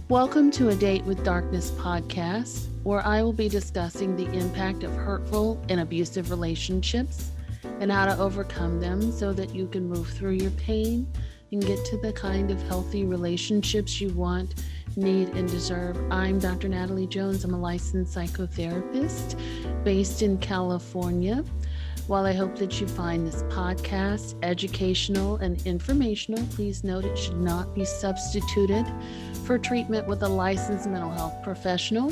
Welcome to A Date with Darkness podcast, where I will be discussing the impact of hurtful and abusive relationships and how to overcome them so that you can move through your pain and get to the kind of healthy relationships you want, need, and deserve. I'm Dr. Natalie Jones. I'm a licensed psychotherapist based in California. While I hope that you find this podcast educational and informational, please note it should not be substituted for treatment with a licensed mental health professional.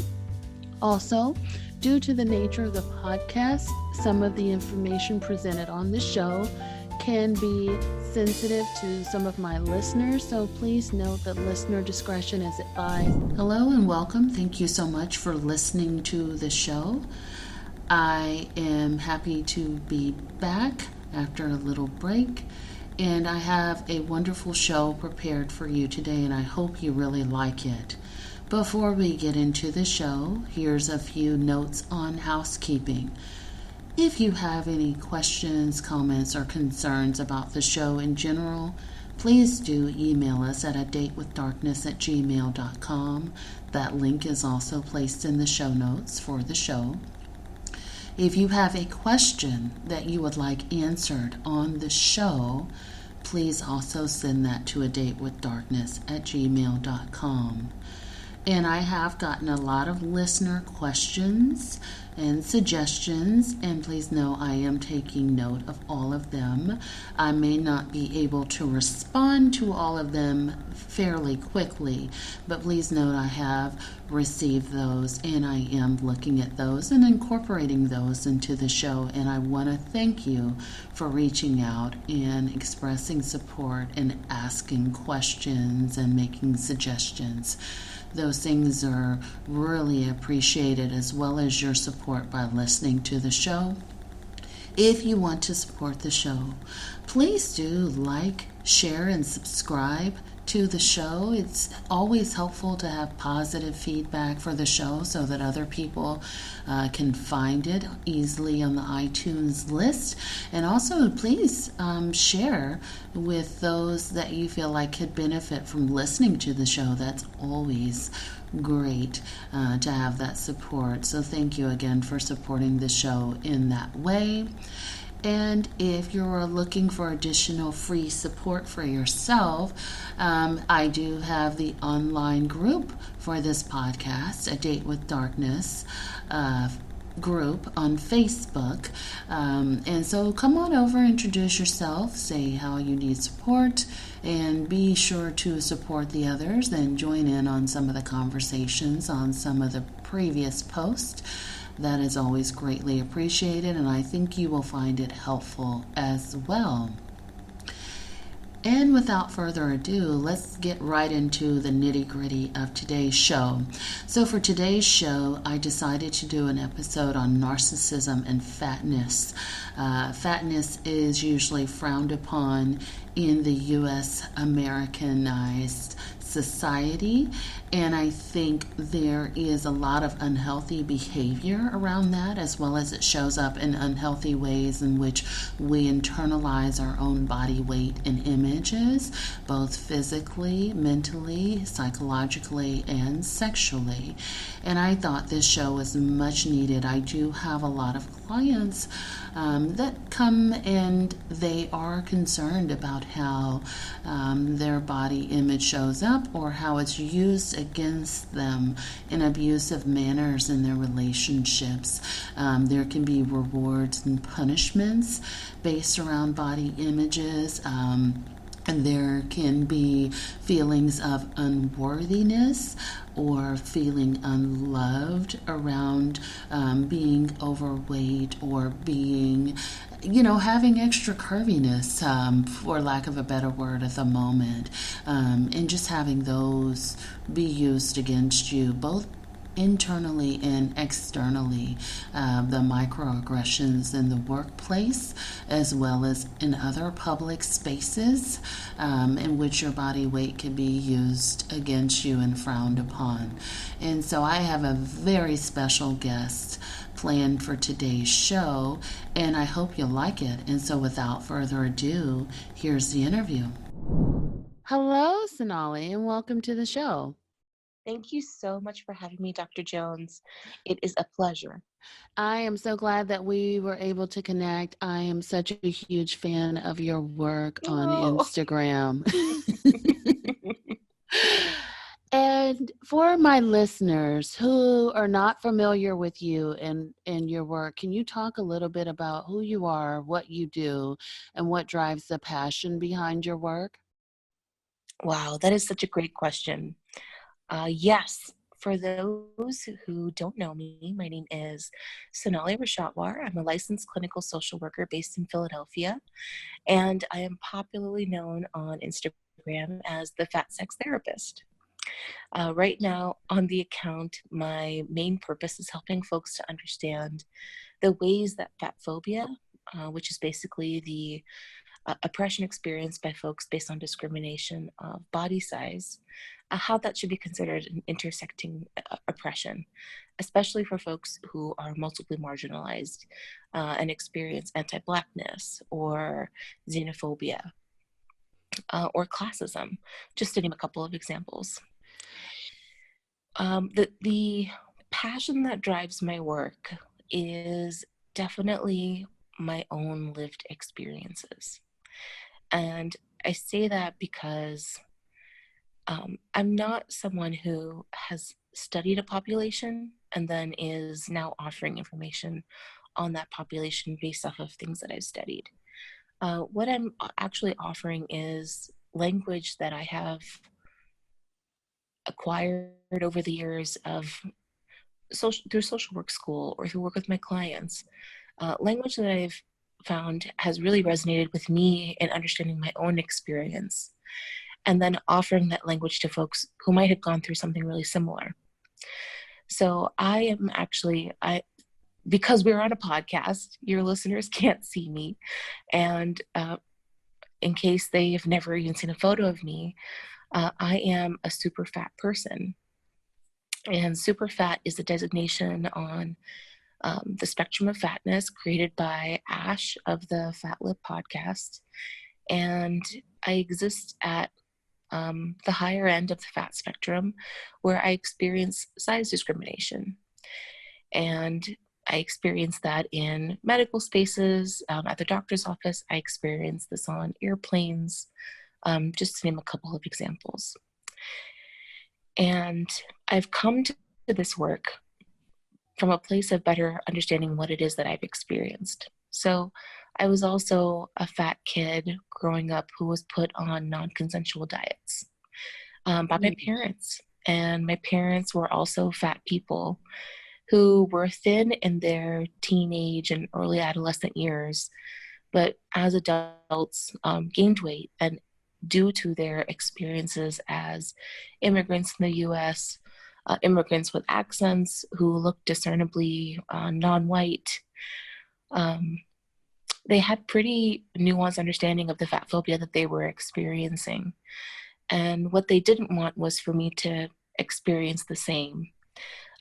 Also, due to the nature of the podcast, some of the information presented on the show can be sensitive to some of my listeners, so please note that listener discretion is advised. Hello and welcome. Thank you so much for listening to the show. I am happy to be back after a little break, and I have a wonderful show prepared for you today, and I hope you really like it. Before we get into the show, here's a few notes on housekeeping. If you have any questions, comments, or concerns about the show in general, please do email us at adatewithdarkness@gmail.com. That link is also placed in the show notes for the show. If you have a question that you would like answered on the show, please also send that to adatewithdarkness@gmail.com. And I have gotten a lot of listener questions and suggestions, and please know I am taking note of all of them. I may not be able to respond to all of them fairly quickly, but please note I have received those, and I am looking at those and incorporating those into the show, and I want to thank you for reaching out and expressing support and asking questions and making suggestions. Those things are really appreciated, as well as your support by listening to the show. If you want to support the show, please do like, share, and subscribe to the show. It's always helpful to have positive feedback for the show so that other people can find it easily on the iTunes list. And also, please share with those that you feel like could benefit from listening to the show. That's always great to have that support. So thank you again for supporting the show in that way. And if you're looking for additional free support for yourself, I do have the online group for this podcast, A Date with Darkness group on Facebook. And so come on over, introduce yourself, say how you need support, and be sure to support the others and join in on some of the conversations on some of the previous posts. That is always greatly appreciated, and I think you will find it helpful as well. And without further ado, let's get right into the nitty-gritty of today's show. So for today's show, I decided to do an episode on narcissism and fatness. Fatness is usually frowned upon in the U.S. Americanized society, and I think there is a lot of unhealthy behavior around that, as well as it shows up in unhealthy ways in which we internalize our own body weight and images, both physically, mentally, psychologically, and sexually. And I thought this show was much needed. I do have a lot of clients that come and they are concerned about how their body image shows up or how it's used against them in abusive manners in their relationships. There can be rewards and punishments based around body images. And there can be feelings of unworthiness or feeling unloved around being overweight or being, having extra curviness, for lack of a better word at the moment, and just having those be used against you, both internally and externally, the microaggressions in the workplace as well as in other public spaces in which your body weight can be used against you and frowned upon. And so I have a very special guest planned for today's show, and I hope you'll like it. And so without further ado, here's the interview. Hello, Sonalee, and welcome to the show. Thank you so much for having me, Dr. Jones. It is a pleasure. I am so glad that we were able to connect. I am such a huge fan of your work on Oh. Instagram. And for my listeners who are not familiar with you and your work, can you talk a little bit about who you are, what you do, and what drives the passion behind your work? Wow, that is such a great question. Yes, for those who don't know me, my name is Sonalee Rashatwar. I'm a licensed clinical social worker based in Philadelphia, and I am popularly known on Instagram as the Fat Sex Therapist. Right now on the account, my main purpose is helping folks to understand the ways that fat phobia, which is basically the oppression experienced by folks based on discrimination of body size, how that should be considered an intersecting oppression, especially for folks who are multiply marginalized and experience anti-Blackness or xenophobia or classism, just to name a couple of examples. The passion that drives my work is definitely my own lived experiences. And I say that because I'm not someone who has studied a population and then is now offering information on that population based off of things that I've studied. What I'm actually offering is language that I have acquired over the years of through social work school or through work with my clients. Language that I've found has really resonated with me in understanding my own experience and then offering that language to folks who might have gone through something really similar. So I am actually, because we're on a podcast, your listeners can't see me. And in case they've never even seen a photo of me, I am a super fat person. And super fat is a designation on the spectrum of fatness created by Ash of the Fat Lip podcast. And I exist at the higher end of the fat spectrum where I experience size discrimination. And I experience that in medical spaces, at the doctor's office. I experience this on airplanes, just to name a couple of examples. And I've come to this work from a place of better understanding what it is that I've experienced. So I was also a fat kid growing up who was put on non-consensual diets by my parents. And my parents were also fat people who were thin in their teenage and early adolescent years, but as adults gained weight. And due to their experiences as immigrants in the US, immigrants with accents who looked discernibly non-white, they had pretty nuanced understanding of the fat phobia that they were experiencing. And what they didn't want was for me to experience the same.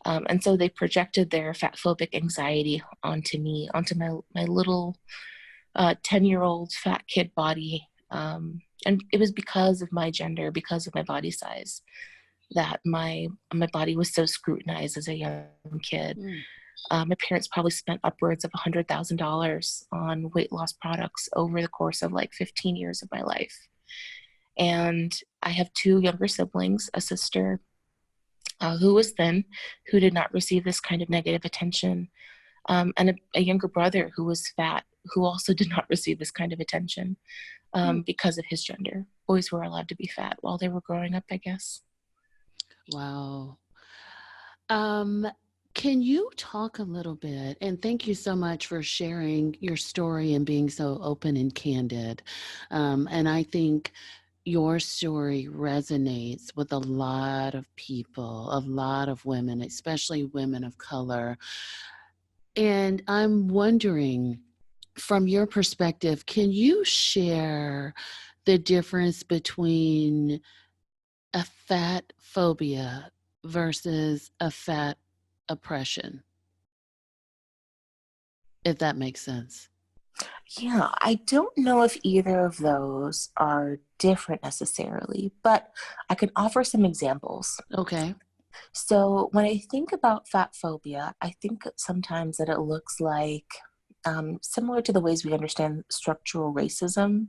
And so they projected their fat phobic anxiety onto me, onto my little 10-year-old fat kid body. And it was because of my gender, because of my body size, that my body was so scrutinized as a young kid. My parents probably spent upwards of $100,000 on weight loss products over the course of like 15 years of my life. And I have two younger siblings, a sister who was thin, who did not receive this kind of negative attention, and a younger brother who was fat, who also did not receive this kind of attention because of his gender. Boys were allowed to be fat while they were growing up, I guess. Wow. Um, can you talk a little bit? And thank you so much for sharing your story and being so open and candid. And I think your story resonates with a lot of people, a lot of women, especially women of color. And I'm wondering, from your perspective, can you share the difference between a fat phobia versus a fat oppression, if that makes sense? Yeah, I don't know if either of those are different necessarily, but I can offer some examples. Okay. So when I think about fat phobia, I think sometimes that it looks like similar to the ways we understand structural racism.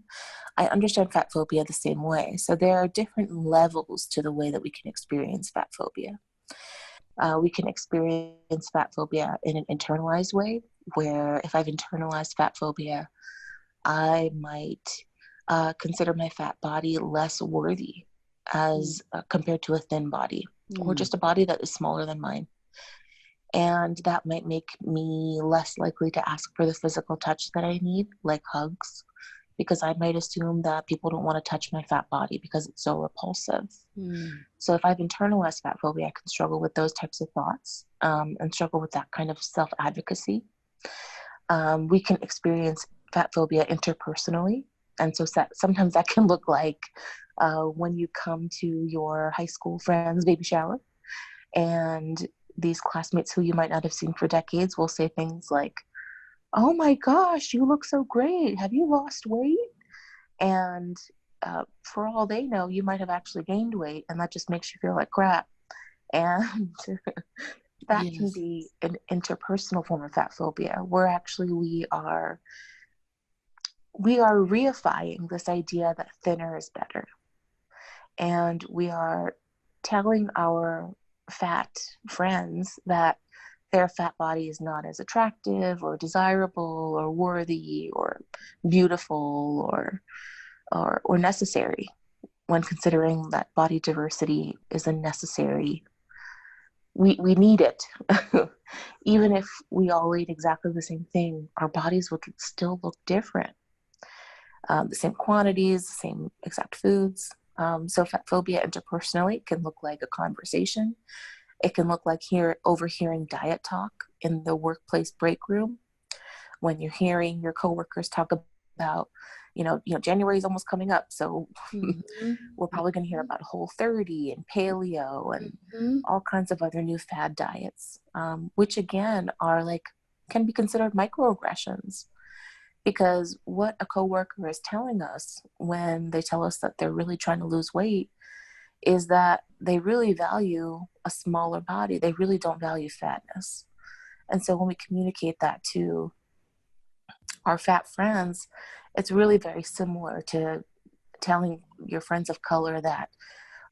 I understand fat phobia the same way. So there are different levels to the way that we can experience fat phobia. We can experience fat phobia in an internalized way, where if I've internalized fat phobia, I might consider my fat body less worthy as compared to a thin body or just a body that is smaller than mine. And that might make me less likely to ask for the physical touch that I need, like hugs, because I might assume that people don't want to touch my fat body because it's so repulsive. So if I've internalized fat phobia, I can struggle with those types of thoughts and struggle with that kind of self-advocacy. We can experience fat phobia interpersonally. And so sometimes that can look like when you come to your high school friend's baby shower, and these classmates who you might not have seen for decades will say things like, "Oh my gosh, you look so great. Have you lost weight?" And for all they know, you might have actually gained weight, and that just makes you feel like crap. And that can Yes. be an interpersonal form of fat phobia, where actually we are reifying this idea that thinner is better, and we are telling our fat friends that their fat body is not as attractive or desirable or worthy or beautiful or necessary, when considering that body diversity is a necessary, we need it. Even if we all ate exactly the same thing, our bodies would still look different. The same quantities, the same exact foods. So fat phobia interpersonally can look like a conversation. It can look like overhearing diet talk in the workplace break room, when you're hearing your coworkers talk about, January is almost coming up, so we're probably going to hear about Whole30 and paleo and all kinds of other new fad diets, which again can be considered microaggressions, because what a coworker is telling us when they tell us that they're really trying to lose weight is that they really value a smaller body. They really don't value fatness. And so when we communicate that to our fat friends, it's really very similar to telling your friends of color that,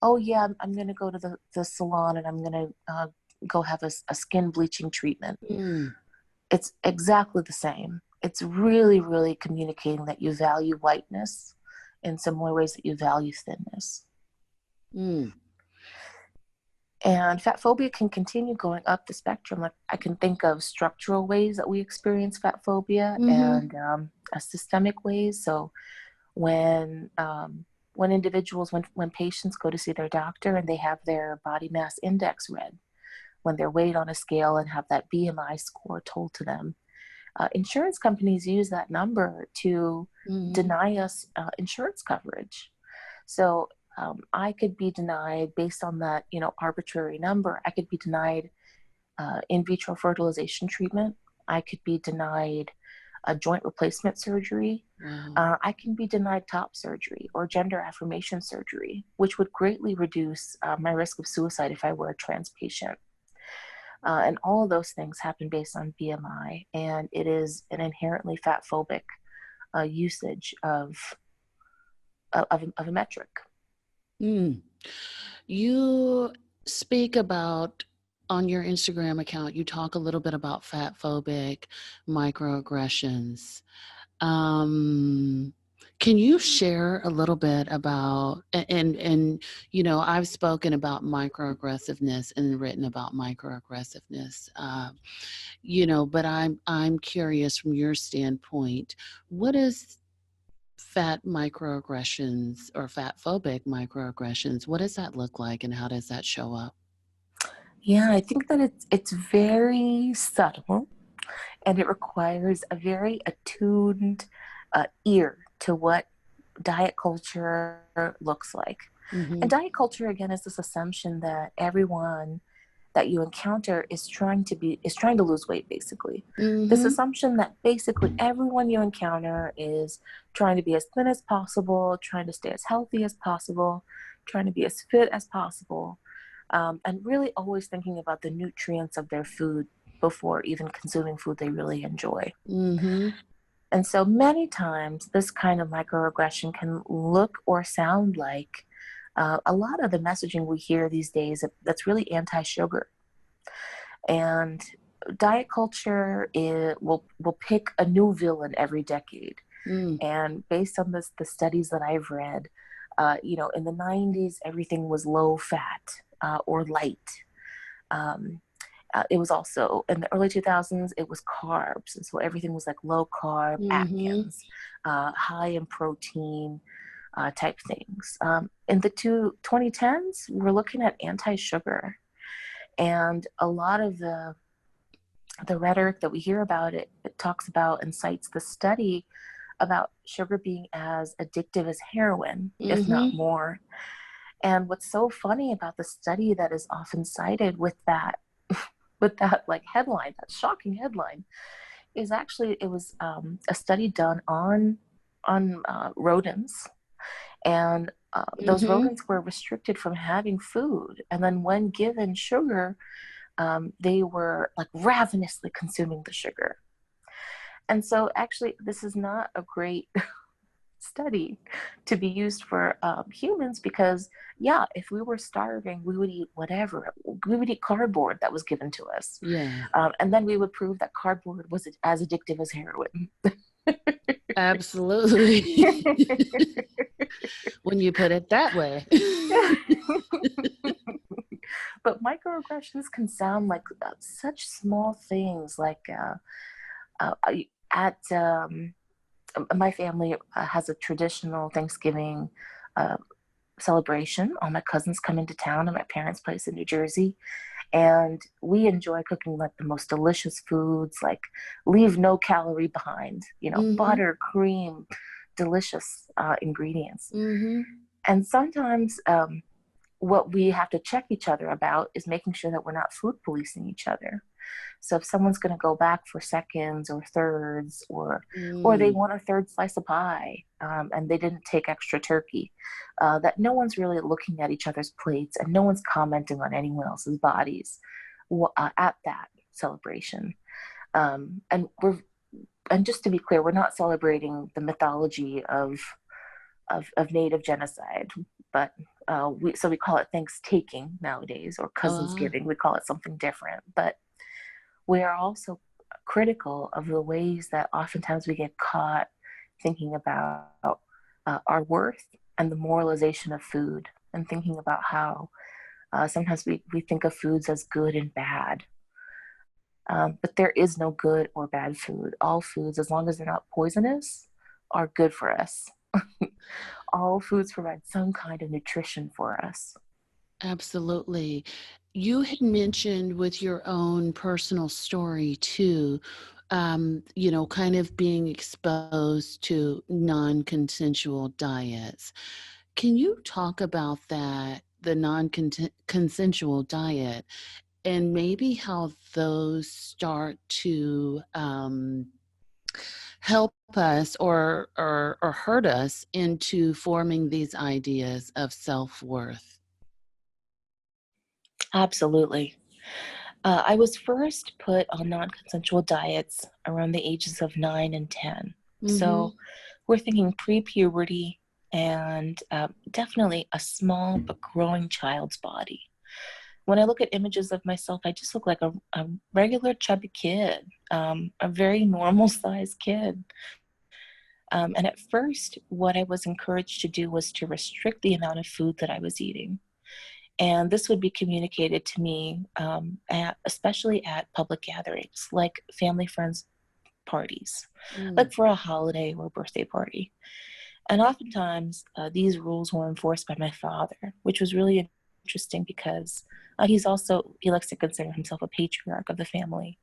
"Oh yeah, I'm going to go to the salon and I'm going to go have a skin bleaching treatment." It's exactly the same. It's really, really communicating that you value whiteness in similar ways that you value thinness. And fat phobia can continue going up the spectrum. Like, I can think of structural ways that we experience fat phobia and systemic ways. So when individuals, when patients go to see their doctor and they have their body mass index read, when they're weighed on a scale and have that BMI score told to them, insurance companies use that number to deny us insurance coverage. So I could be denied based on that, arbitrary number. I could be denied in vitro fertilization treatment. I could be denied a joint replacement surgery. Wow. I can be denied top surgery or gender affirmation surgery, which would greatly reduce my risk of suicide if I were a trans patient. And all of those things happen based on BMI, and it is an inherently fat phobic usage of a metric. You speak about, on your Instagram account, you talk a little bit about fat phobic microaggressions. Can you share a little bit about, and I've spoken about microaggressiveness and written about microaggressiveness, but I'm curious from your standpoint, what is fat microaggressions or fat phobic microaggressions? What does that look like and how does that show up? Yeah, I think that it's very subtle, and it requires a very attuned ear to what diet culture looks like. And diet culture, again, is this assumption that everyone that you encounter is trying to lose weight, basically. This assumption that basically everyone you encounter is trying to be as thin as possible, trying to stay as healthy as possible, trying to be as fit as possible. and really always thinking about the nutrients of their food before even consuming food they really enjoy. Mm-hmm. And so many times, this kind of microaggression can look or sound like a lot of the messaging we hear these days that's really anti-sugar. And diet culture will pick a new villain every decade. Mm. And based on the studies that I've read, in the 90s, everything was low fat or light. Um, it was also in the early 2000s, it was carbs. And so everything was like low carb, Mm-hmm. Atkins, high in protein type things. In the 2010s, we're looking at anti sugar. And a lot of the rhetoric that we hear about it talks about and cites the study about sugar being as addictive as heroin, if not Mm-hmm. more. And what's so funny about the study that is often cited with that like headline, that shocking headline, is actually it was a study done on rodents, and those Mm-hmm. rodents were restricted from having food, and then when given sugar, they were like ravenously consuming the sugar. And so, actually, this is not a great study to be used for humans because, yeah, if we were starving, we would eat whatever. We would eat cardboard that was given to us. Yeah. And then we would prove that cardboard was as addictive as heroin. Absolutely. When you put it that way. But microaggressions can sound like such small things, like at my family has a traditional Thanksgiving uh, celebration. All my cousins come into town at my parents' place in New Jersey, and we enjoy cooking like the most delicious foods, like leave no calorie behind, Mm-hmm. butter, cream, delicious ingredients. Mm-hmm. And sometimes what we have to check each other about is making sure that we're not food policing each other. So if someone's going to go back for seconds or thirds, or they Mm. want a third slice of pie, and they didn't take extra turkey, that no one's really looking at each other's plates and no one's commenting on anyone else's bodies at that celebration. And just to be clear, we're not celebrating the mythology of Native genocide, but we call it Thanksgiving nowadays, or Ah. Cousinsgiving. We call it something different, but we are also critical of the ways that oftentimes we get caught thinking about our worth and the moralization of food, and thinking about how sometimes we think of foods as good and bad. But there is no good or bad food. All foods, as long as they're not poisonous, are good for us. All foods provide some kind of nutrition for us. Absolutely. You had mentioned with your own personal story too, kind of being exposed to non-consensual diets. Can you talk about that, the non-consensual diet, and maybe how those start to help us or hurt us into forming these ideas of self-worth? Absolutely. I was first put on non consensual diets around the ages of 9 and 10. Mm-hmm. So we're thinking pre puberty, and definitely a small but growing child's body. When I look at images of myself, I just look like a regular chubby kid, a very normal sized kid. And at first, what I was encouraged to do was to restrict the amount of food that I was eating. And this would be communicated to me, especially at public gatherings, like family, friends, parties, Mm. like for a holiday or birthday party. And oftentimes, these rules were enforced by my father, which was really interesting because he likes to consider himself a patriarch of the family,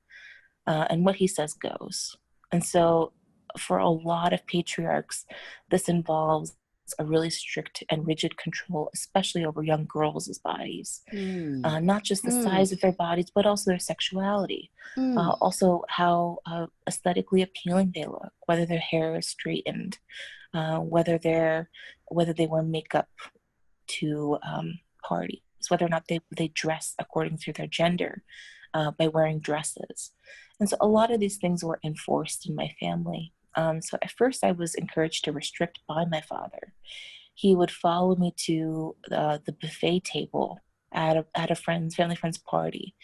and what he says goes. And so, for a lot of patriarchs, this involves a really strict and rigid control, especially over young girls' bodies. Mm. Not just the Mm. size of their bodies, but also their sexuality. Mm. Also, how aesthetically appealing they look, whether their hair is straightened, uh, whether they're whether they wear makeup to parties. is whether or not they dress according to their gender, by wearing dresses. And so a lot of these things were enforced in my family. So at first I was encouraged to restrict by my father. He would follow me to the buffet table at a family friend's party,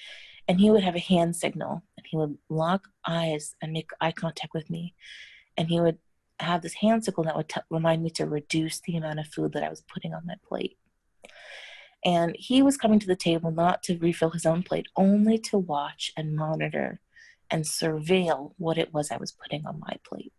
and he would have a hand signal, and he would lock eyes and make eye contact with me, and he would have this hand signal that would remind me to reduce the amount of food that I was putting on my plate. And he was coming to the table not to refill his own plate, only to watch and monitor and surveil what it was I was putting on my plate.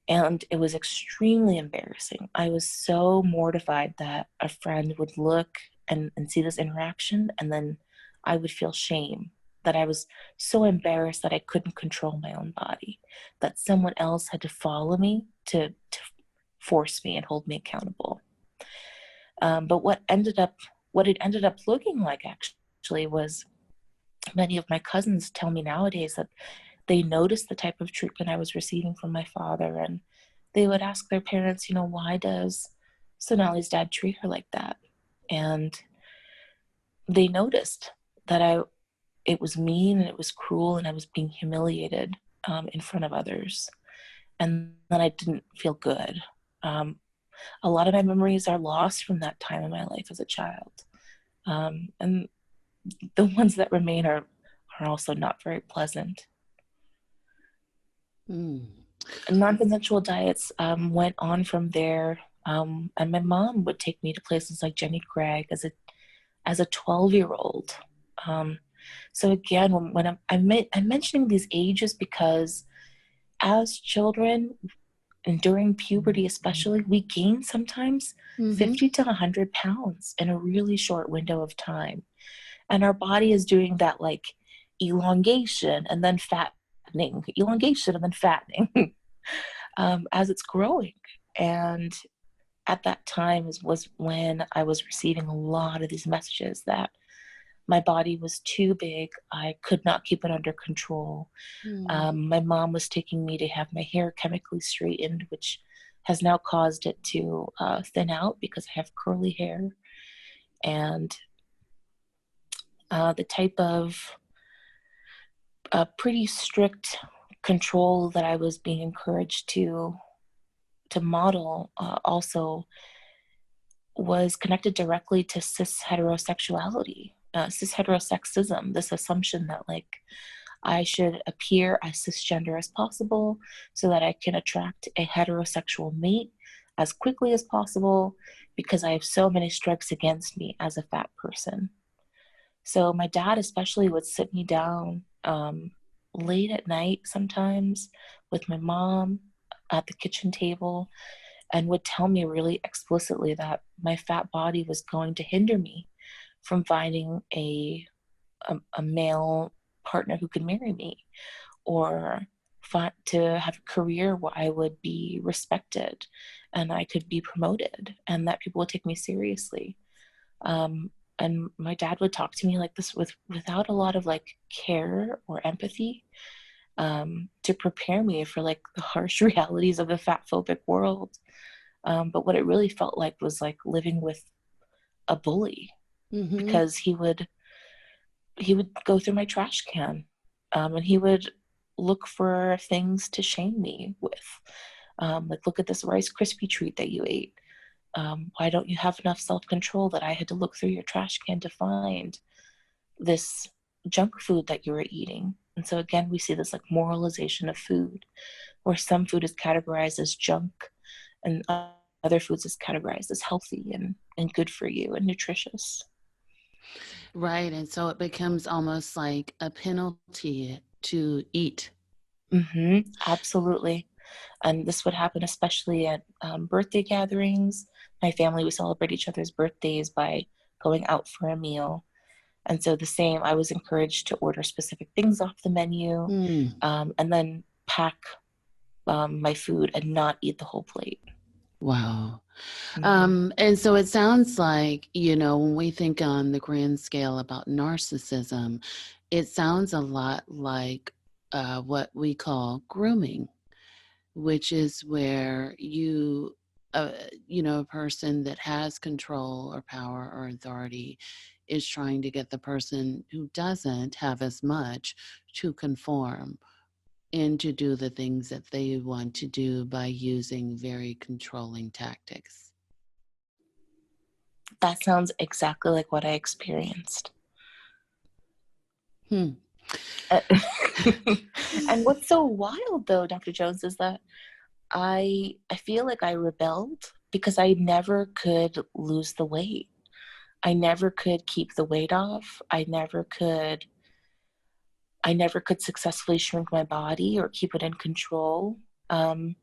And it was extremely embarrassing. I was so mortified that a friend would look and see this interaction, and then I would feel shame, that I was so embarrassed that I couldn't control my own body, that someone else had to follow me to force me and hold me accountable. But what it ended up looking like actually was, many of my cousins tell me nowadays that they noticed the type of treatment I was receiving from my father, and they would ask their parents, why does Sonalee's dad treat her like that? And they noticed that it was mean and it was cruel, and I was being humiliated in front of others, and that I didn't feel good. A lot of my memories are lost from that time in my life as a child, and the ones that remain are also not very pleasant. Non-consensual diets went on from there, and my mom would take me to places like Jenny Craig as a 12-year-old. So again, when I'm mentioning these ages because as children, and during puberty especially, we gain sometimes 50 to 100 pounds in a really short window of time. And our body is doing that like elongation and then fattening, elongation and then fattening as it's growing. And at that time was when I was receiving a lot of these messages that my body was too big. I could not keep it under control. My mom was taking me to have my hair chemically straightened, which has now caused it to thin out because I have curly hair. And the type of pretty strict control that I was being encouraged to model also was connected directly to cis heterosexuality, cis heterosexism, this assumption that like I should appear as cisgender as possible so that I can attract a heterosexual mate as quickly as possible because I have so many strikes against me as a fat person. So my dad especially would sit me down late at night sometimes with my mom at the kitchen table and would tell me really explicitly that my fat body was going to hinder me from finding a male partner who could marry me, or to have a career where I would be respected and I could be promoted and that people would take me seriously. And my dad would talk to me like this without a lot of like care or empathy, to prepare me for like the harsh realities of the fat phobic world. But what it really felt like was like living with a bully, because he would go through my trash can, and he would look for things to shame me with. Like, look at this Rice Krispie treat that you ate. Why don't you have enough self-control that I had to look through your trash can to find this junk food that you were eating? And so again, we see this like moralization of food, where some food is categorized as junk and other foods is categorized as healthy and good for you and nutritious. Right. And so it becomes almost like a penalty to eat. Absolutely. And this would happen especially at birthday gatherings. My family would celebrate each other's birthdays by going out for a meal. And so the same, I was encouraged to order specific things off the menu, and then pack my food and not eat the whole plate. Wow. And so it sounds like, when we think on the grand scale about narcissism, it sounds a lot like what we call grooming, which is where you a person that has control or power or authority is trying to get the person who doesn't have as much to conform and to do the things that they want to do by using very controlling tactics. That sounds exactly like what I experienced. Hmm. And what's so wild, though, Dr. Jones, is that I feel like I rebelled because I never could lose the weight. I never could keep the weight off. I never could successfully shrink my body or keep it in control. And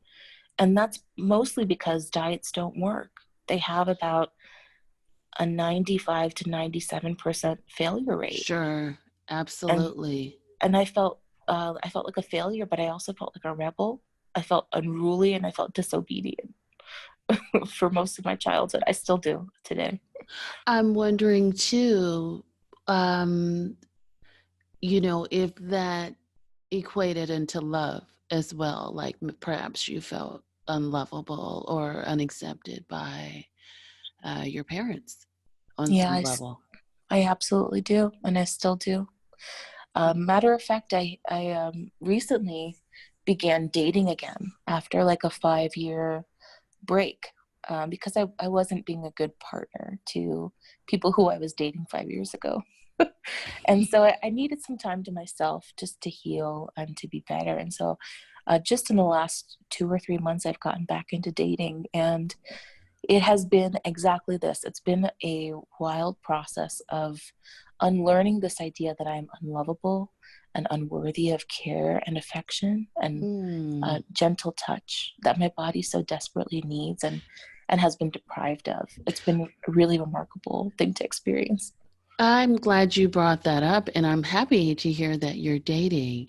that's mostly because diets don't work. They have about a 95 to 97% failure rate. Sure, And absolutely. I felt like a failure, but I also felt like a rebel. I felt unruly and I felt disobedient for most of my childhood. I still do today. I'm wondering too, um, if that equated into love as well, like perhaps you felt unlovable or unaccepted by your parents on Yeah, some level. I absolutely do, and I still do. Matter of fact, I recently began dating again after like a 5 year break, because I wasn't being a good partner to people who I was dating 5 years ago. And so I needed some time to myself just to heal and to be better. And so just in the last 2 or 3 months, I've gotten back into dating. And it has been exactly this. It's been a wild process of unlearning this idea that I'm unlovable and unworthy of care and affection and Hmm. gentle touch that my body so desperately needs and has been deprived of. It's been a really remarkable thing to experience. I'm glad you brought that up, and I'm happy to hear that you're dating.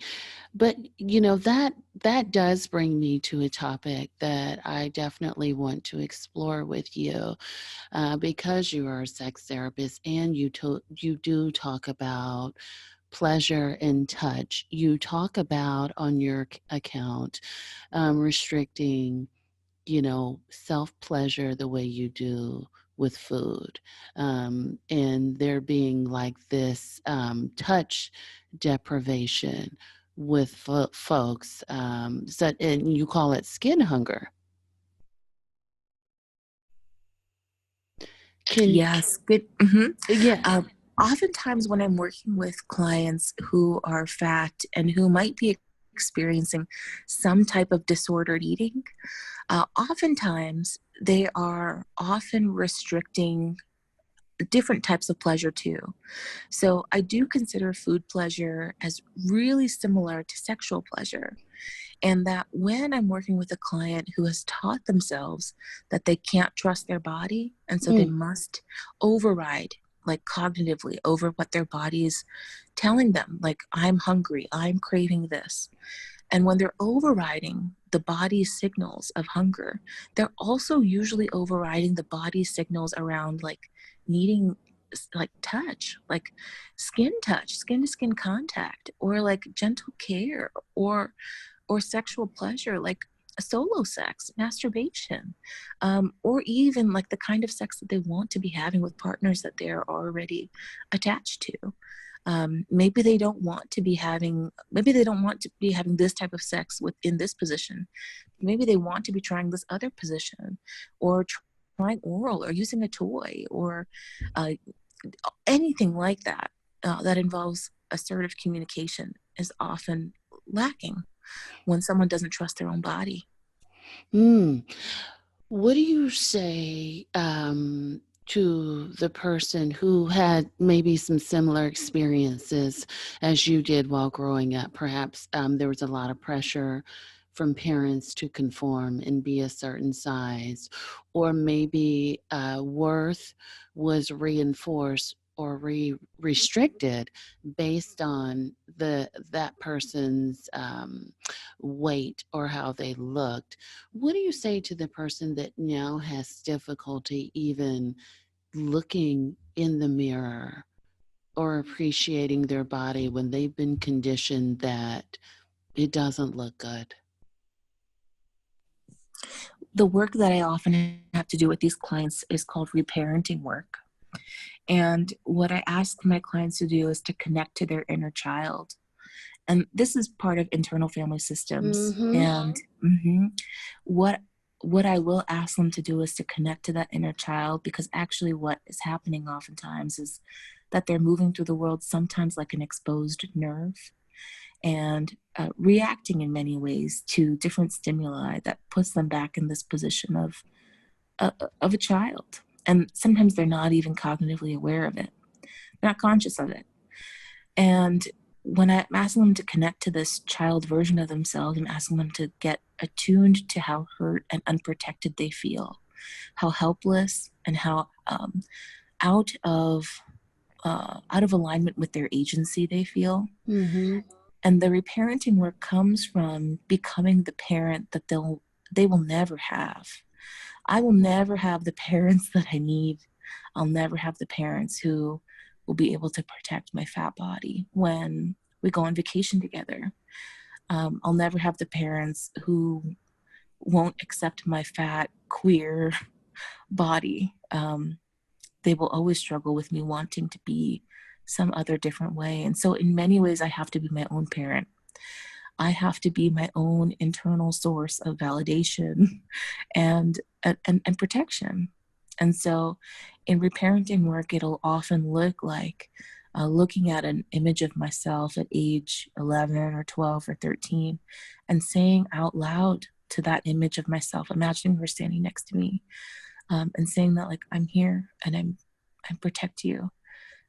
But that does bring me to a topic that I definitely want to explore with you, because you are a sex therapist and you do talk about pleasure and touch. You talk about on your account restricting self pleasure the way you do with food. And there being like this touch deprivation with folks. And you call it skin hunger. Can, Yes, good. Mm-hmm. yeah. Oftentimes, when I'm working with clients who are fat and who might be experiencing some type of disordered eating, oftentimes they are often restricting different types of pleasure too. So I do consider food pleasure as really similar to sexual pleasure. And that when I'm working with a client who has taught themselves that they can't trust their body, and so they Mm, must override, like cognitively, over what their body is telling them, like, I'm hungry, I'm craving this. And when they're overriding the body's signals of hunger, they're also usually overriding the body's signals around like needing like touch, like skin to skin contact, or like gentle care, or sexual pleasure, like solo sex, masturbation, or even like the kind of sex that they want to be having with partners that they're already attached to. Maybe they don't want to be having this type of sex within this position. Maybe they want to be trying this other position, or trying oral, or using a toy, or uh, anything like that that involves assertive communication is often lacking when someone doesn't trust their own body. mm. What do you say to the person who had maybe some similar experiences as you did while growing up? Perhaps there was a lot of pressure from parents to conform and be a certain size, or maybe worth was reinforced or restricted based on that person's weight or how they looked. What do you say to the person that now has difficulty even looking in the mirror or appreciating their body when they've been conditioned that it doesn't look good? the work that I often have to do with these clients is called reparenting work. And what I ask my clients to do is to connect to their inner child. And this is part of internal family systems. And what I will ask them to do is to connect to that inner child, because actually what is happening oftentimes is that they're moving through the world sometimes like an exposed nerve, and reacting in many ways to different stimuli that puts them back in this position of a child. And sometimes they're not even cognitively aware of it. They're not conscious of it. And when I'm asking them to connect to this child version of themselves, I'm asking them to get attuned to how hurt and unprotected they feel, how helpless and how out of alignment with their agency they feel. And the reparenting work comes from becoming the parent that they will never have. I will never have the parents that I need. I'll never have the parents who will be able to protect my fat body when we go on vacation together. I'll never have the parents who won't accept my fat, queer body. They will always struggle with me wanting to be some other different way. And so in many ways, I have to be my own parent. I have to be my own internal source of validation and protection. And so in reparenting work, it'll often look like looking at an image of myself at age 11 or 12 or 13 and saying out loud to that image of myself, imagining her standing next to me, and saying that, like, I'm here and I protect you,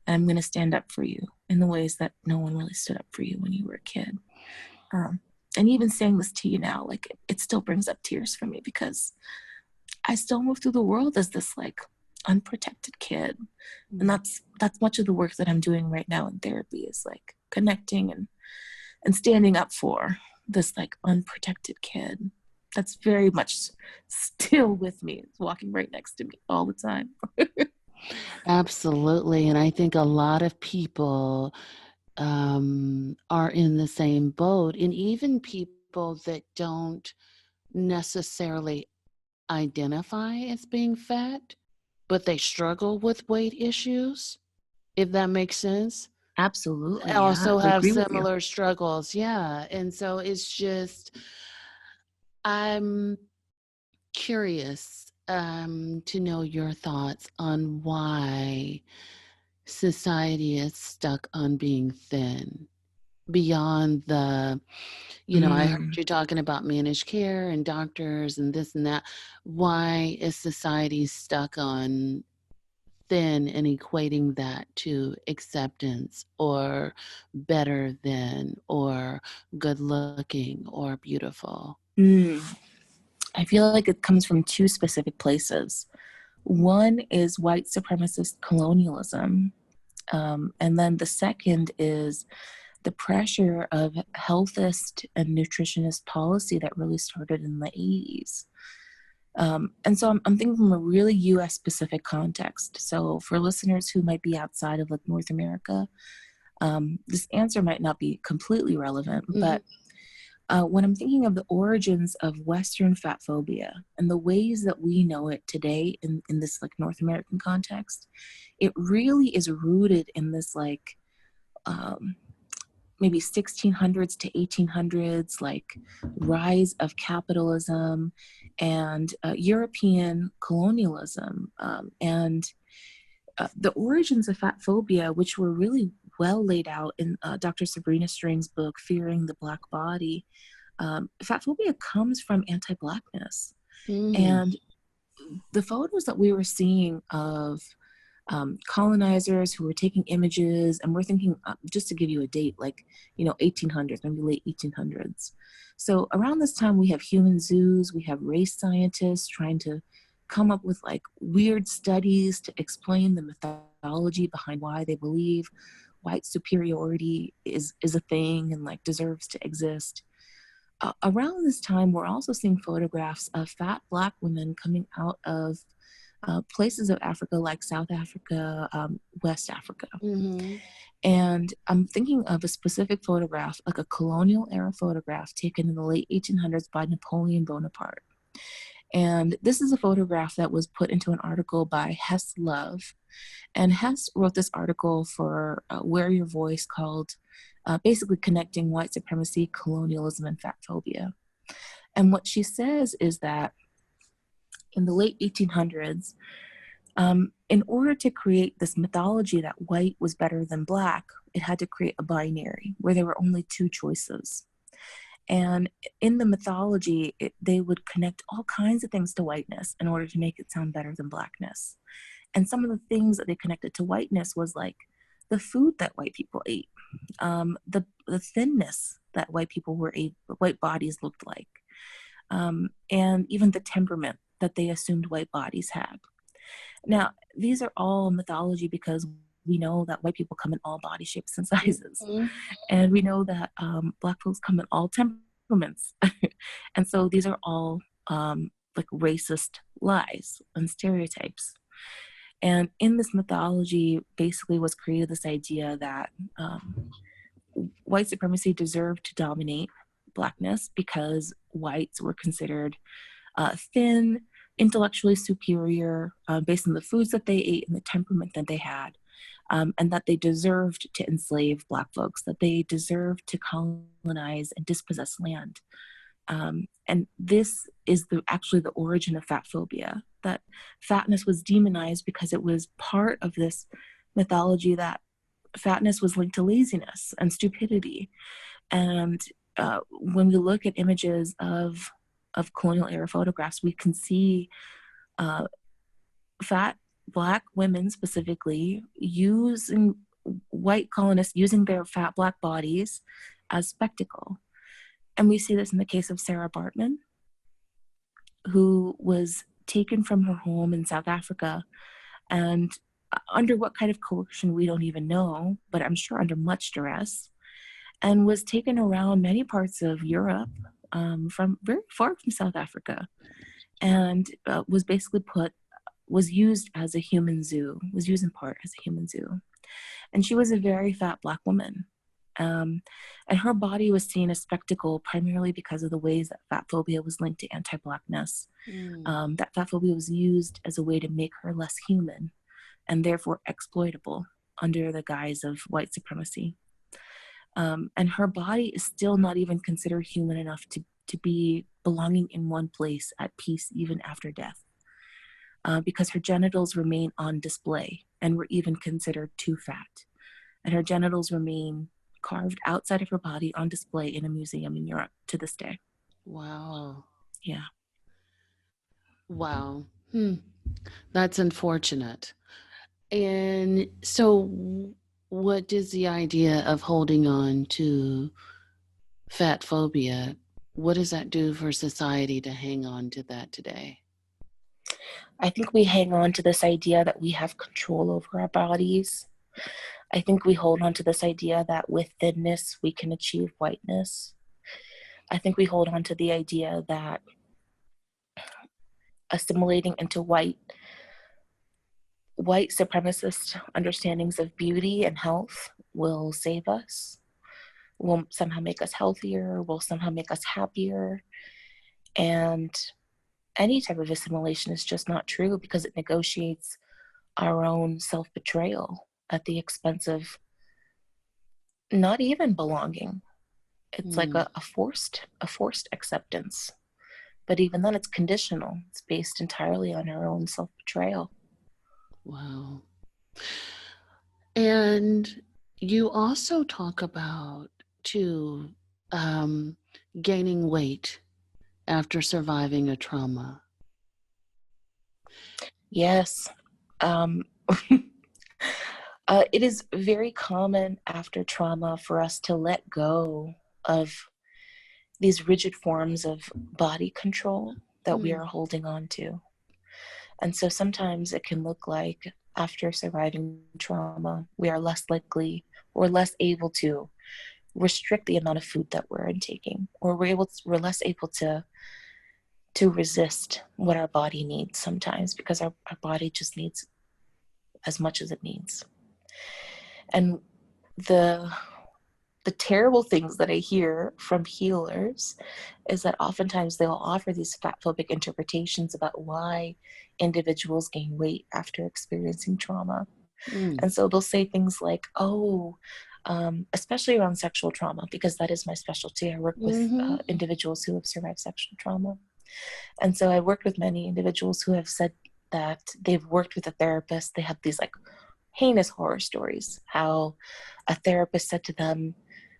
and I'm going to stand up for you in the ways that no one really stood up for you when you were a kid. And even saying this to you now, like, it still brings up tears for me, because I still move through the world as this like unprotected kid. And that's much of the work that I'm doing right now in therapy, is like connecting and standing up for this like unprotected kid that's very much still with me. It's walking right next to me all the time. Absolutely. And I think a lot of people are in the same boat, and even people that don't necessarily identify as being fat, but they struggle with weight issues, if that makes sense. Absolutely. Yeah, Also I have agree with you. similar struggles. Yeah. And so it's just, I'm curious to know your thoughts on why society is stuck on being thin beyond the, I heard you talking about managed care and doctors and this and that. Why is society stuck on thin and equating that to acceptance or better than or good looking or beautiful? I feel like it comes from two specific places. One is white supremacist colonialism. And then the second is the pressure of healthist and nutritionist policy that really started in the 80s. And so I'm thinking from a really US specific context. So for listeners who might be outside of like North America, this answer might not be completely relevant, but when I'm thinking of the origins of Western fat phobia and the ways that we know it today in this like North American context, it really is rooted in this like maybe 1600s to 1800s, like rise of capitalism and European colonialism. And the origins of fat phobia, which were really well laid out in Dr. Sabrina Strang's book, Fearing the Black Body. Fat phobia comes from anti-Blackness. And the photos that we were seeing of colonizers who were taking images, and we're thinking, just to give you a date, like, 1800s, maybe late 1800s. So around this time, we have human zoos, we have race scientists trying to come up with like weird studies to explain the mythology behind why they believe white superiority is a thing and like deserves to exist. Around this time, we're also seeing photographs of fat Black women coming out of places of Africa like South Africa, West Africa. And I'm thinking of a specific photograph, like a colonial era photograph taken in the late 1800s by Napoleon Bonaparte. And this is a photograph that was put into an article by Hess Love. And Hess wrote this article for Wear Your Voice, called basically connecting white supremacy, colonialism, and fat phobia. And what she says is that in the late 1800s, in order to create this mythology that white was better than black, it had to create a binary where there were only two choices. And in the mythology, they would connect all kinds of things to whiteness in order to make it sound better than blackness. And some of the things that they connected to whiteness was like the food that white people ate, the thinness that white people were white bodies looked like, and even the temperament that they assumed white bodies had. Now, these are all mythology because we know that white people come in all body shapes and sizes. Mm-hmm. And we know that Black folks come in all temperaments. And so these are all like racist lies and stereotypes. And in this mythology, basically was created this idea that white supremacy deserved to dominate Blackness because whites were considered thin, intellectually superior, based on the foods that they ate and the temperament that they had, and that they deserved to enslave Black folks, that they deserved to colonize and dispossess land. And this is actually the origin of fat phobia, that fatness was demonized because it was part of this mythology that fatness was linked to laziness and stupidity. And when we look at images of colonial era photographs, we can see fat Black women specifically using white colonists using their fat Black bodies as spectacle. And we see this in the case of Sarah Baartman, who was taken from her home in South Africa, and under what kind of coercion we don't even know, but I'm sure under much duress, and was taken around many parts of Europe, from very far from South Africa, and was basically was used as a human zoo, was used in part as a human zoo. And she was a very fat Black woman. And her body was seen as spectacle primarily because of the ways that fat phobia was linked to anti-Blackness. That fat phobia was used as a way to make her less human and therefore exploitable under the guise of white supremacy. And her body is still not even considered human enough to be belonging in one place at peace even after death, because her genitals remain on display and were even considered too fat. And her genitals remain carved outside of her body on display in a museum in Europe to this day. Wow. Yeah. Wow. That's unfortunate. And so what is the idea of holding on to fat phobia? What does that do for society to hang on to that today? I think we hang on to this idea that we have control over our bodies. I think we hold on to this idea that with thinness, we can achieve whiteness. I think we hold on to the idea that assimilating into white supremacist understandings of beauty and health will save us, will somehow make us healthier, will somehow make us happier. And any type of assimilation is just not true because it negotiates our own self-betrayal at the expense of not even belonging. It's like a forced acceptance. But even then, it's conditional. It's based entirely on our own self-betrayal. Wow. And you also talk about, too, gaining weight after surviving a trauma. Yes. It is very common after trauma for us to let go of these rigid forms of body control that we are holding on to. And so sometimes it can look like after surviving trauma, we are less likely or less able to restrict the amount of food that we're intaking, or we're less able to resist what our body needs sometimes because our body just needs as much as it needs. And the the terrible things that I hear from healers is that oftentimes they'll offer these fat phobic interpretations about why individuals gain weight after experiencing trauma. And so they'll say things like, oh, especially around sexual trauma, because that is my specialty. I work with individuals who have survived sexual trauma. And so I worked with many individuals who have said that they've worked with a therapist. They have these like heinous horror stories, how a therapist said to them,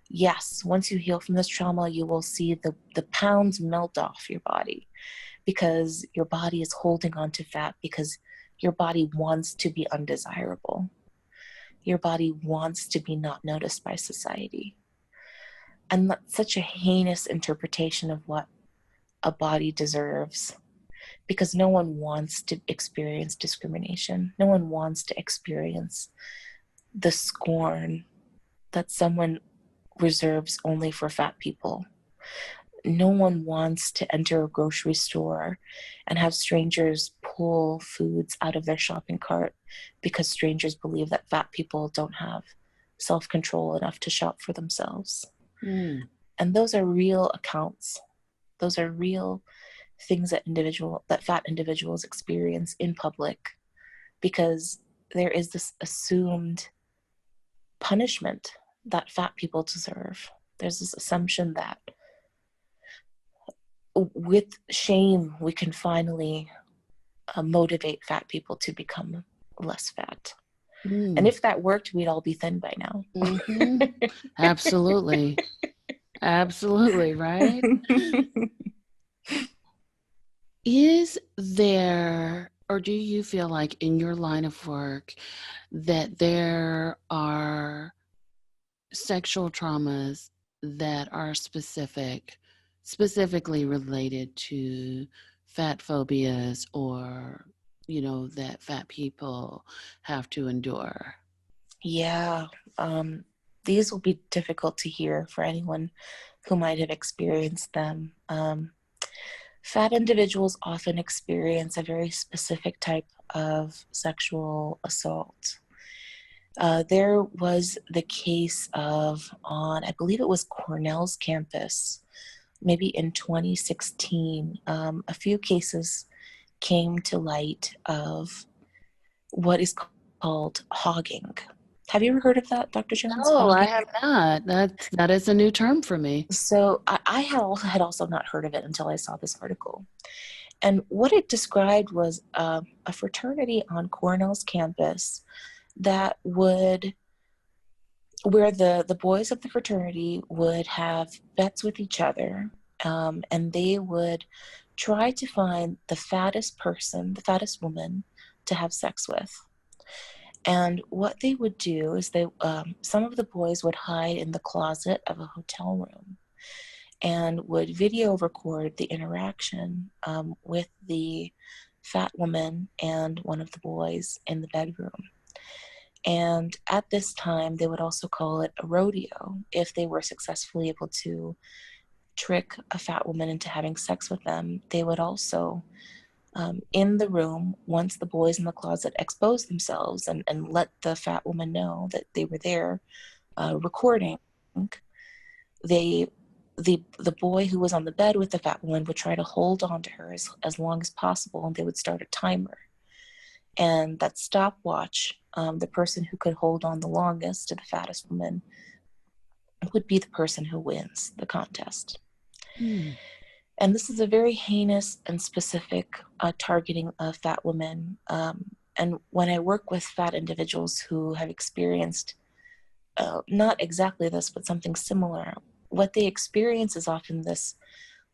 yes, once you heal from this trauma, you will see the pounds melt off your body because your body is holding on to fat because your body wants to be undesirable. Your body wants to be not noticed by society. And that's such a heinous interpretation of what a body deserves, because no one wants to experience discrimination. No one wants to experience the scorn that someone reserves only for fat people. No one wants to enter a grocery store and have strangers pull foods out of their shopping cart because strangers believe that fat people don't have self-control enough to shop for themselves. And those are real accounts. Those are real things that fat individuals experience in public, because there is this assumed punishment that fat people deserve. There's this assumption that with shame we can finally motivate fat people to become less fat. And if that worked, we'd all be thin by now. Absolutely. Absolutely, right? Is there, or do you feel like in your line of work that there are sexual traumas that are specifically related to fat phobias, or, that fat people have to endure? Yeah. These will be difficult to hear for anyone who might have experienced them. Fat individuals often experience a very specific type of sexual assault. There was the case on, I believe it was Cornell's campus, maybe in 2016, a few cases came to light of what is called hogging. Have you ever heard of that, Dr. Jones? No, I Hogging? have not. That is a new term for me. So I had also not heard of it until I saw this article. And what it described was a fraternity on Cornell's campus where the boys of the fraternity would have bets with each other, and they would try to find the fattest fattest woman to have sex with. And what they would do is some of the boys would hide in the closet of a hotel room and would video record the interaction with the fat woman and one of the boys in the bedroom. And at this time, they would also call it a rodeo if they were successfully able to trick a fat woman into having sex with them. They would also, in the room, once the boys in the closet exposed themselves and let the fat woman know that they were there recording, the boy who was on the bed with the fat woman would try to hold on to her as long as possible, and they would start a timer. And that stopwatch, the person who could hold on the longest to the fattest woman would be the person who wins the contest. And this is a very heinous and specific targeting of fat women. And when I work with fat individuals who have experienced not exactly this, but something similar, what they experience is often this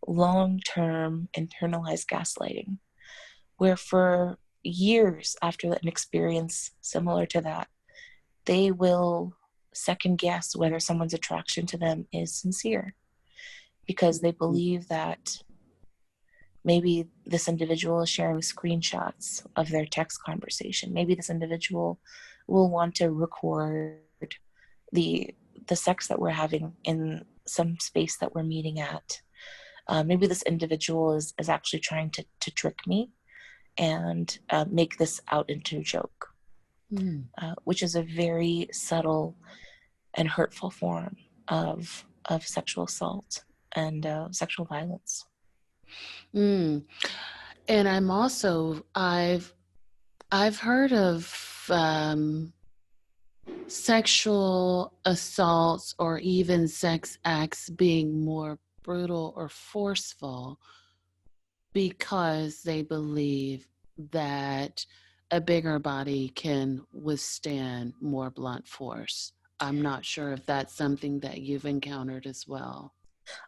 long-term internalized gaslighting, where for years after an experience similar to that, they will second guess whether someone's attraction to them is sincere, because they believe that maybe this individual is sharing screenshots of their text conversation. Maybe this individual will want to record the sex that we're having in some space that we're meeting at. Maybe this individual is actually trying to trick me and make this out into a joke, which is a very subtle and hurtful form of sexual assault and sexual violence. Mm. And I've heard of sexual assaults or even sex acts being more brutal or forceful because they believe that a bigger body can withstand more blunt force. I'm not sure if that's something that you've encountered as well.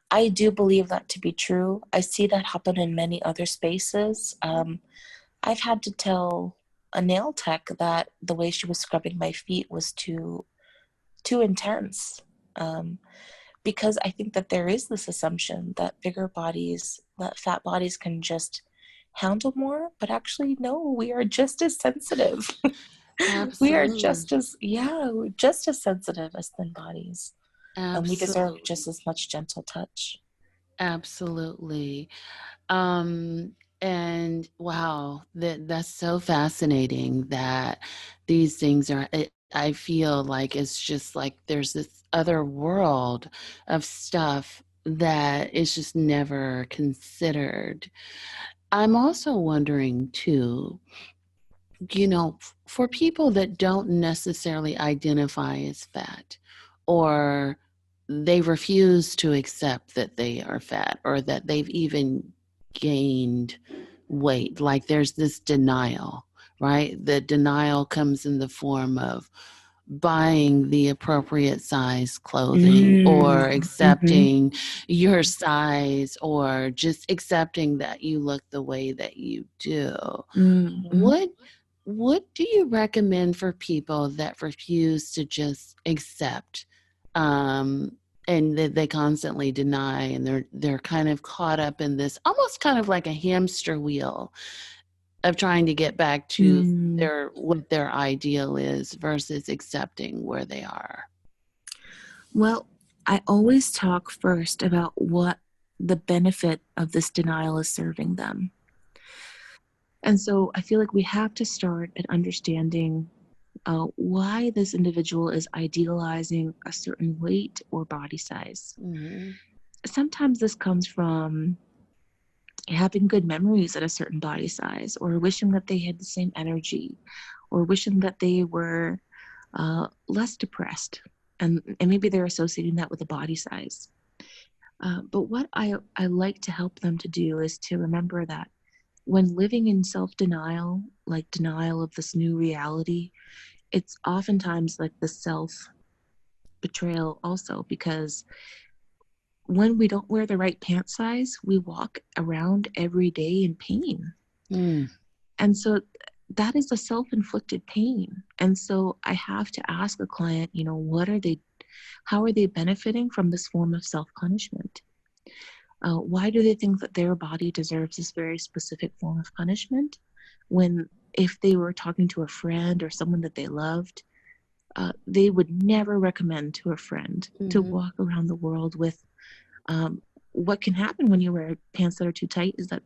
I do believe that to be true. I see that happen in many other spaces. I've had to tell a nail tech that the way she was scrubbing my feet was too intense. Because I think that there is this assumption that bigger bodies, that fat bodies can just handle more, but actually no, we are just as sensitive. We are Absolutely. just as sensitive as thin bodies. And we deserve Absolutely. just as much gentle touch. Absolutely. Um, and wow, that's so fascinating that these things are. I feel like it's just like there's this other world of stuff that is just never considered. I'm also wondering too, for people that don't necessarily identify as fat or they refuse to accept that they are fat or that they've even gained weight, like there's this denial, right? The denial comes in the form of buying the appropriate size clothing or Mm-hmm. accepting your size or just accepting that you look the way that you do. Mm-hmm. What do you recommend for people that refuse to just accept um and that they constantly deny and they're kind of caught up in this almost kind of like a hamster wheel of trying to get back to Mm. their what their ideal is versus accepting where they are? Well, I always talk first about what the benefit of this denial is serving them. And so I feel like we have to start at understanding why this individual is idealizing a certain weight or body size. Mhm. Sometimes this comes from having good memories at a certain body size, or wishing that they had the same energy, or wishing that they were less depressed. And maybe they're associating that with a body size. But what I like to help them to do is to remember that when living in self denial, like denial of this new reality, it's oftentimes like the self betrayal also, because when we don't wear the right pant size, we walk around every day in pain. Mm. And so that is a self inflicted pain. And so I have to ask a client, how are they benefiting from this form of self punishment? Why do they think that their body deserves this very specific form of punishment when, if they were talking to a friend or someone that they loved, they would never recommend to a friend to Mhm. walk around the world with um, what can happen when you wear pants that are too tight is that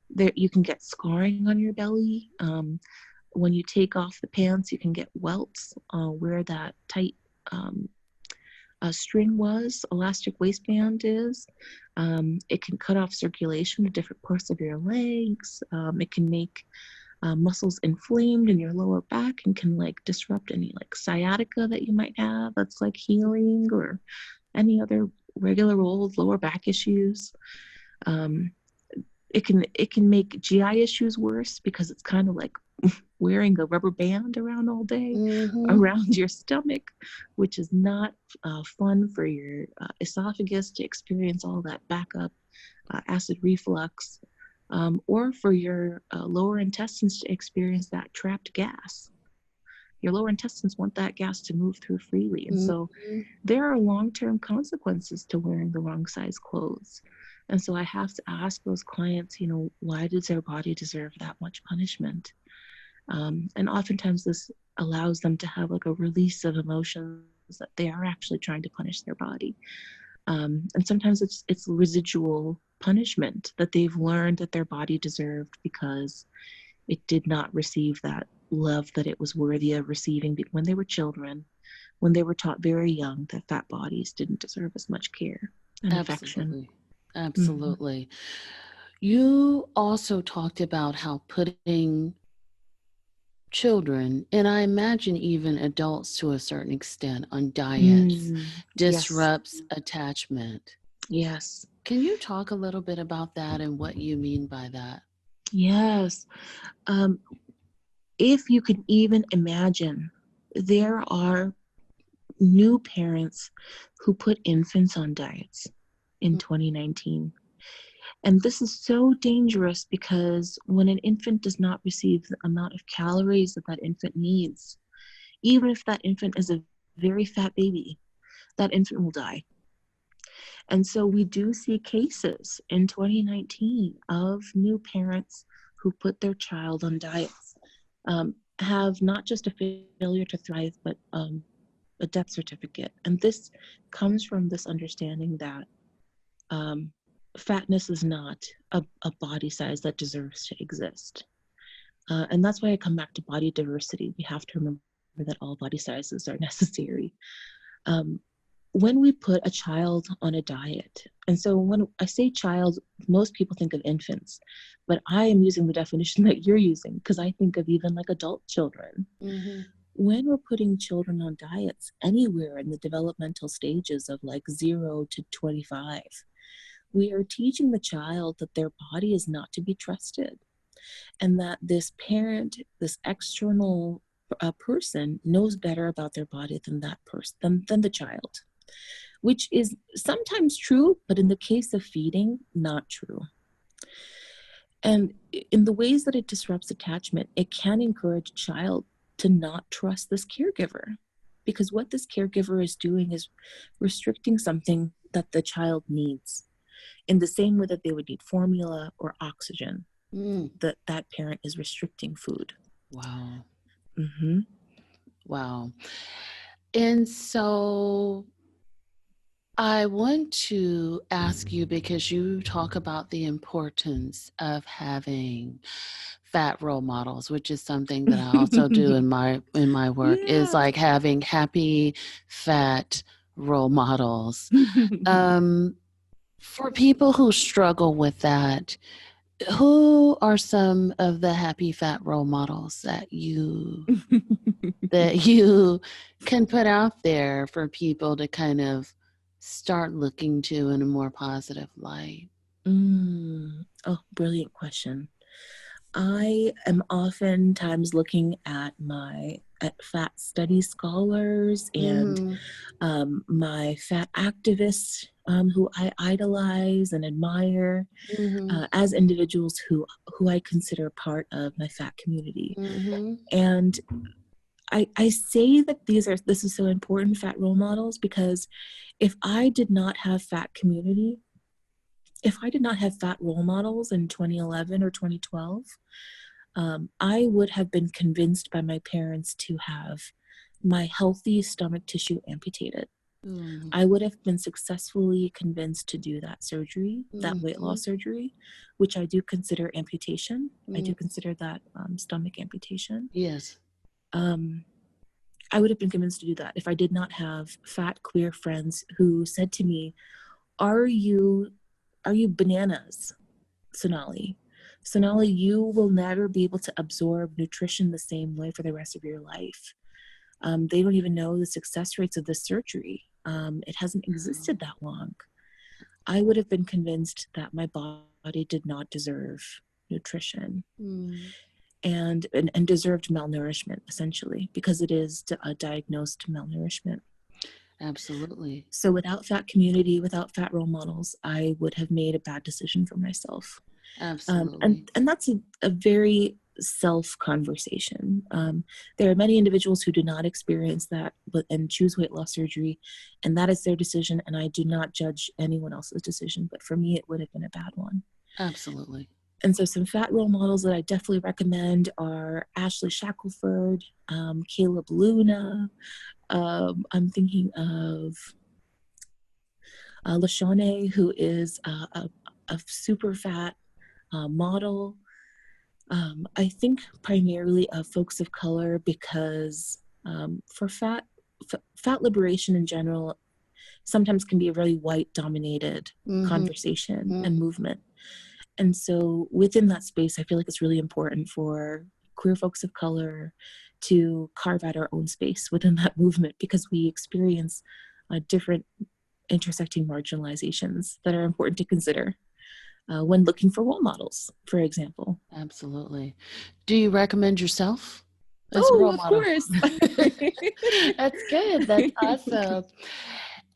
there you can get scarring on your belly. When you take off the pants, you can get welts where that tight um, string was, elastic waistband is. It can cut off circulation to different parts of your legs. It can make muscles inflamed in your lower back and can like disrupt any like sciatica that you might have that's like healing, or any other regular old lower back issues. Um, it can make GI issues worse because it's kind of like wearing a rubber band around all day Mhm. around your stomach, which is not fun for your esophagus to experience all that backup acid reflux, or for your lower intestines to experience that trapped gas. Your lower intestines want that gas to move through freely. And so Mhm. there are long-term consequences to wearing the wrong size clothes. And so I have to ask those clients, why does their body deserve that much punishment? And oftentimes this allows them to have like a release of emotions that they are actually trying to punish their body. And sometimes it's residual punishment that they've learned that their body deserved because it did not receive that love that it was worthy of receiving when they were children, when they were taught very young that fat bodies didn't deserve as much care and affection. Absolutely. Absolutely. You also talked about how putting children, and I imagine even adults to a certain extent, on diets Yes. disrupts attachment. Yes. Can you talk a little bit about that and what you mean by that? Yes. Um, if you can even imagine, there are new parents who put infants on diets in 2019. And this is so dangerous because when an infant does not receive the amount of calories that that infant needs, even if that infant is a very fat baby, that infant will die. And so we do see cases in 2019 of new parents who put their child on diets, have not just a failure to thrive, but a death certificate. And this comes from this understanding that um, fatness is not a body size that deserves to exist. And that's why I come back to body diversity. We have to remember that all body sizes are necessary. Um, when we put a child on a diet, and so when I say child, most people think of infants, but I am using the definition that you're using because I think of even like adult children. Mm-hmm. When we're putting children on diets anywhere in the developmental stages of like 0 to 25, we are teaching the child that their body is not to be trusted and that this parent, this external person knows better about their body than that person, than the child, which is sometimes true, but in the case of feeding, not true. And in the ways that it disrupts attachment, it can encourage a child to not trust this caregiver. Because what this caregiver is doing is restricting something that the child needs in the same way that they would need formula or oxygen. That parent is restricting food. Wow. Mm-hmm. Wow. And so I want to ask you, because you talk about the importance of having fat role models, which is something that I also do in my work, is like having happy fat role models. For people who struggle with that, who are some of the happy fat role models that you can put out there for people to kind of start looking to in a more positive light? Oh, brilliant question. I am oftentimes looking at fat study scholars and my fat activists who I idolize and admire as individuals who I consider part of my fat community. And I say that this is so important, fat role models, because if I did not have fat community, if I did not have fat role models in 2011 or 2012, I would have been convinced by my parents to have my healthy stomach tissue amputated. I would have been successfully convinced to do that surgery, that weight loss surgery, which I do consider amputation. I do consider that stomach amputation. Yes. I would have been convinced to do that if I did not have fat queer friends who said to me, are you bananas, Sonalee? Sonalee, you will never be able to absorb nutrition the same way for the rest of your life. They don't even know the success rates of this surgery. It hasn't existed that long. I would have been convinced that my body did not deserve nutrition and deserved malnourishment, essentially, because it is a diagnosed malnourishment. Absolutely. So without fat community, without fat role models, I would have made a bad decision for myself. Absolutely. And that's a very self conversation. There are many individuals who do not experience that and choose weight loss surgery, and that is their decision. And I do not judge anyone else's decision, but for me, it would have been a bad one. Absolutely. And so some fat role models that I definitely recommend are Ashley Shackelford, Caleb Luna. I'm thinking of Lashawne, who is a super fat model. I think primarily of folks of color because for fat liberation in general sometimes can be a very white dominated Mm-hmm. conversation Mm-hmm. and movement. And so within that space, I feel like it's really important for queer folks of color to carve out our own space within that movement, because we experience different intersecting marginalizations that are important to consider when looking for role models, for example. Absolutely. Do you recommend yourself as a Oh, role of model? course. That's good. That's awesome.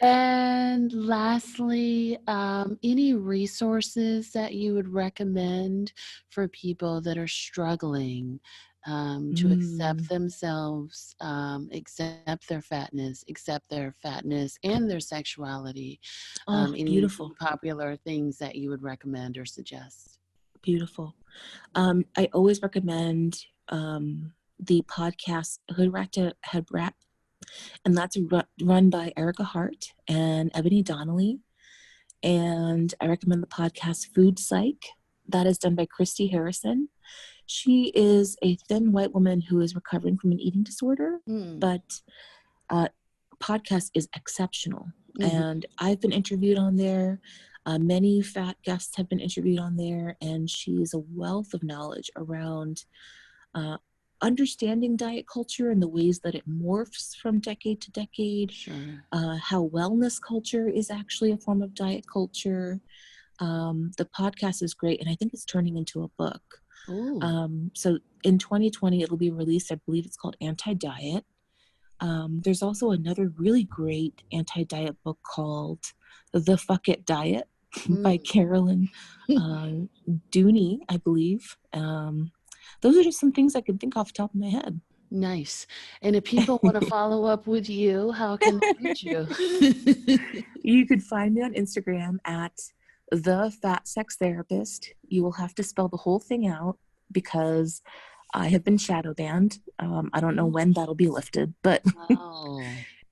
And lastly, any resources that you would recommend for people that are struggling to accept themselves, accept their fatness and their sexuality? Oh, Any beautiful. popular things that you would recommend or suggest? Beautiful. I always recommend the podcast Hood Rat to Head Rat, and that's run by Erica Hart and Ebony Donnelly. And I recommend the podcast Food Psych, that is done by Christy Harrison. She is a thin white woman who is recovering from an eating disorder, but podcast is exceptional. Mm-hmm. And I've been interviewed on there. Many fat guests have been interviewed on there, and she's a wealth of knowledge around understanding diet culture and the ways that it morphs from decade to decade, Sure. how wellness culture is actually a form of diet culture. The podcast is great, and I think it's turning into a book. So in 2020, it'll be released. I believe it's called Anti-Diet. There's also another really great anti-diet book called The Fuck It Diet by Carolyn Dooney, I believe. Those are just some things I can think off the top of my head. Nice. And if people want to follow up with you, how can they reach you? You could find me on Instagram at The Fat Sex Therapist. You will have to spell the whole thing out because I have been shadow banned. I don't know when that'll be lifted, but Wow.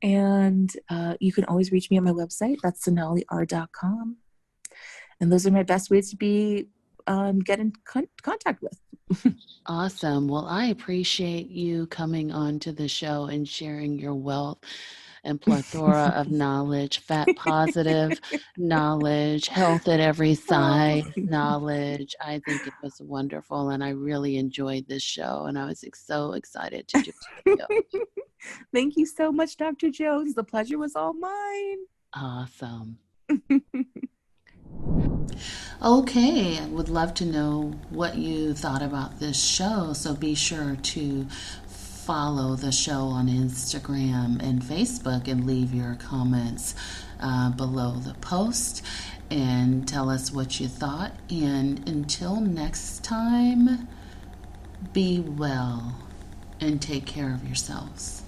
and you can always reach me on my website. That's sonaleer.com. And those are my best ways to be get in contact with. Awesome. Well, I appreciate you coming on to the show and sharing your wealth and plethora of knowledge, fat positive knowledge, health at every size knowledge. I think it was wonderful, and I really enjoyed this show, and I was so excited to do it with you. Thank you so much, Dr. Jones. The pleasure was all mine. Awesome. Okay, I would love to know what you thought about this show, so be sure to follow the show on Instagram and Facebook and leave your comments below the post and tell us what you thought. And until next time, be well and take care of yourselves.